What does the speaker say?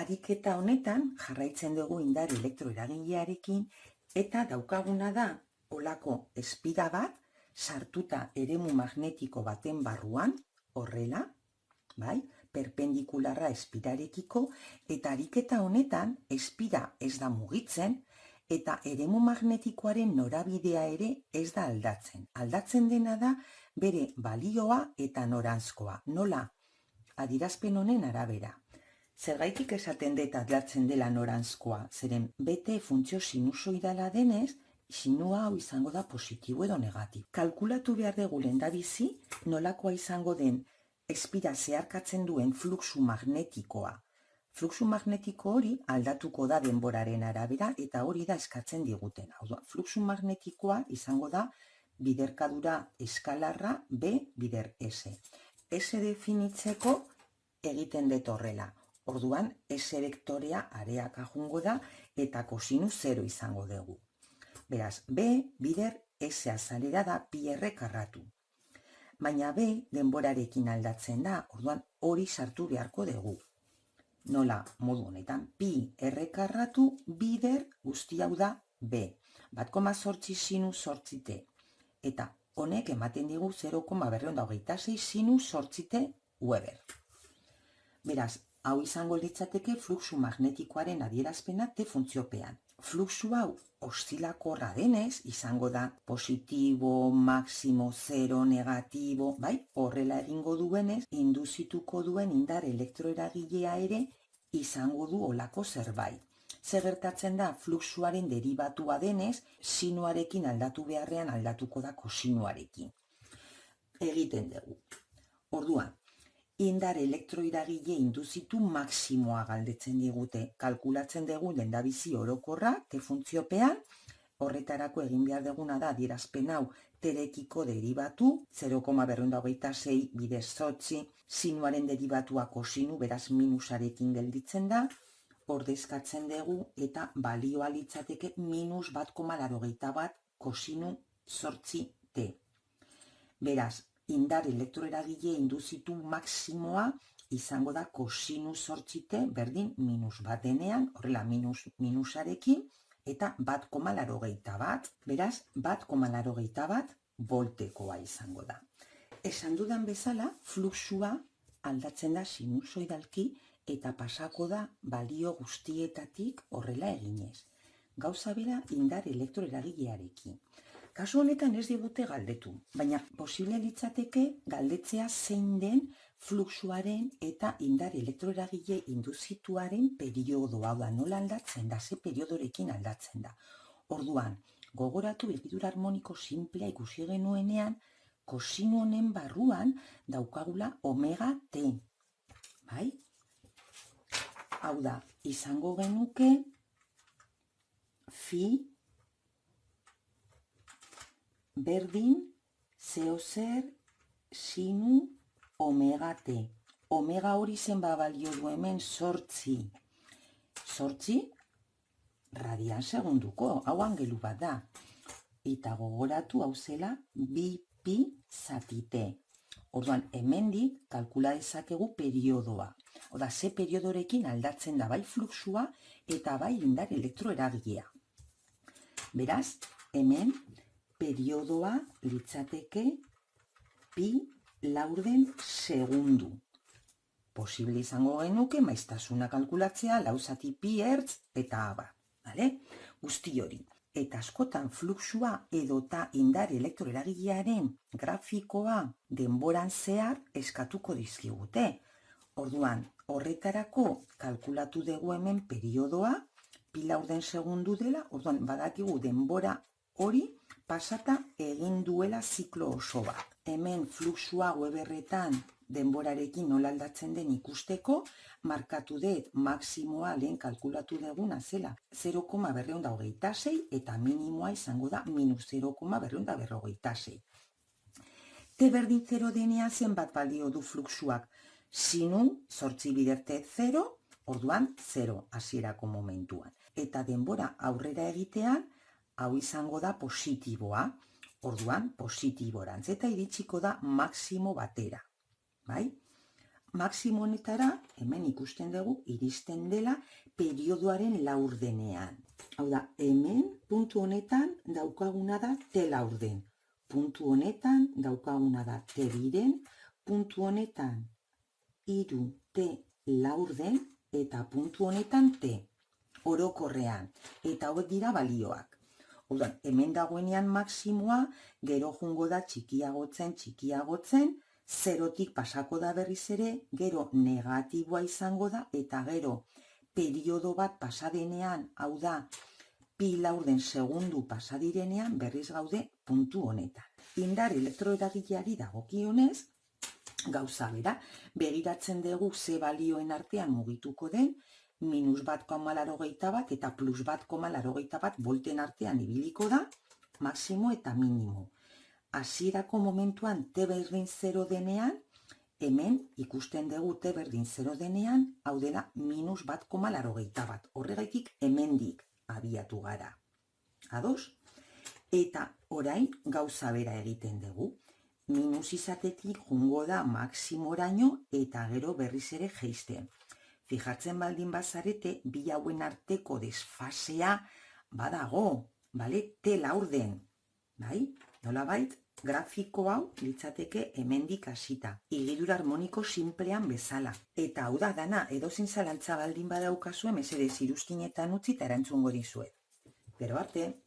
Ariketa honetan jarraitzen dugu indar elektroeragilearekin eta daukaguna da olako espira bat sartuta eremu magnetiko baten barruan, horrela, bai, perpendikularra espirarekiko, eta ariketa honetan espira ez da mugitzen eta eremu magnetikoaren norabidea ere ez da aldatzen. Aldatzen dena da bere balioa eta noranzkoa, nola adierazpen honen arabera. Zergaitik esaten dut aldatzen dela noranzkoa, zeren bete funtzio sinusoidala denez, sinua hau izango da positibo edo negatibo. Kalkulatu behar dugu lehendabizi nolakoa izango den espira zeharkatzen duen fluxu magnetikoa. Fluxu magnetiko hori aldatuko da denboraren arabera eta hori da eskatzen diguten. Hau da, fluxu magnetikoa izango da biderkadura eskalarra B bider S. S definitzeko egiten dut horrela. Orduan, S vektorea areaka jungo da eta kosinu 0 izango dugu. Beraz, B bider S azalera da pi R karratu. Baina B denborarekin aldatzen da, orduan hori sartu beharko dugu. Nola, modu honetan, pi R karratu bider guzti hau da B. 1,8 sinus 8 t. Eta honek ematen digu 0,226 sinus 8 t Weber. Beraz, hau izango litzateke fluxu magnetikoaren adierazpena T funtziopean. Fluxu hau oszilakorra denez, izango da positibo, maximo, 0, negatibo, bai? Horrela egingo duenez, induzituko duen indar elektroeragilea ere izango du olako zerbait. Zer gertatzen da fluxuaren deribatua denez, sinuarekin aldatu beharrean aldatuko da kosinuarekin. Egiten dugu. Orduan, indar elektroeragile induzitu maximoa galdetzen digute. Kalkulatzen dugu lehendabizi orokorra, T funtziopean, horretarako egin behar duguna da adierazpen hau terekiko deribatu, 0,226 bidez 8, sinuaren deribatua kosinu, beraz minusarekin gelditzen da, ordezkatzen dugu eta balioa litzateke minus 1,81 kosinu 8 T. Beraz, indar elektroeragile induzitu maximoa izango da kosinu 8 T berdin minus bat denean, horrela minusarekin, eta 1,81, beraz 1,81 voltekoa izango da. Esan dudan bezala, fluxua aldatzen da sinusoidalki eta pasako da balio guztietatik horrela eginez. Gauza bera indar elektroeragilearekin. Kasu honetan ez digute galdetu, baina posible litzateke galdetzea zein den fluxuaren eta indar elektroeragile induzituaren periodoa, hau da nola aldatzen da, ze periodorekin aldatzen da. Orduan, gogoratu egitura harmoniko simplea ikusi genuenean, kosinu honen barruan daukagula omega T. Bai? Hau da, izango genuke phi berdin zeo zer sinu omega T. Omega hori zen balio du hemen 8. 8 radian segunduko, hau angelu bat da. Eta gogoratu hau zela 2pi zati T. Orduan, hemendik kalkula dezakegu periodoa. Oda, ze periodorekin aldatzen da bai fluxua eta bai indar elektroeragilea. Beraz, hemen periodoa litzateke pi laurden segundu. Posible izango genuke maiztasuna kalkulatzea, lau zati pi hertz eta abar. Guzti hori. Eta askotan fluxua edota indar elektroeragilearen grafikoa denboran zehar eskatuko dizkigute. Orduan, horretarako kalkulatu dugu hemen periodoa, pi laurden segundu dela, orduan badakigu denbora hori pasata egin duela ziklo oso bat. Hemen fluxua Weberretan denborarekin nola aldatzen den ikusteko, markatu dut maximoa lehen kalkulatu duguna zela 0,226 eta minimoa izango da minus 0,226. T berdin 0 denean zenbat balio du fluxuak? Sinu 8 bider T 0, orduan 0 hasierako momentuan. Eta denbora aurrera egitean, hau izango da positiboa, orduan positiborantz eta iritsiko da maximo batera. Bai? maximo honetara, hemen ikusten dugu, iristen dela periodoaren laurdenean. Hau da, hemen puntu honetan daukaguna da T laurden. Puntu honetan daukaguna da T biren, puntu honetan 3T laurden eta puntu honetan T. Orokorrean. Eta hauek dira balioak. Orduan, hemen dagoenean maximoa, gero jungo da txikiagotzen, zerotik pasako da berriz ere, gero negatiboa izango da, eta gero periodo bat pasadenean, hau da, pi laurden segundu pasadirenean, berriz gaude puntu honetan. Indar elektroeragileari dagokionez, gauza bera, begiratzen dugu ze balioen artean mugituko den, -1,81 eta +1,81 volten artean ibiliko da, maximo eta minimo. Hasierako momentuan T berdin 0 denean, hemen ikusten dugu T berdin 0 denean, hau dela -1,81. Horregatik hemendik abiatu gara. Ados? Eta orain gauza bera egiten dugu. Minus izatetik jungo da maximoraino eta gero berriz ere jeisten. Fijatzen baldin bazarete, bi hauen arteko desfasea badago, bale? T laurden, bai? Nolabait, grafiko hau litzateke hemendik hasita. Higidura harmoniko sinplean bezala. Eta hau da dana, edozein zalantza baldin badaukazue, mesedez iruzkinetan utzi eta erantzungo dizuet. Gero arte!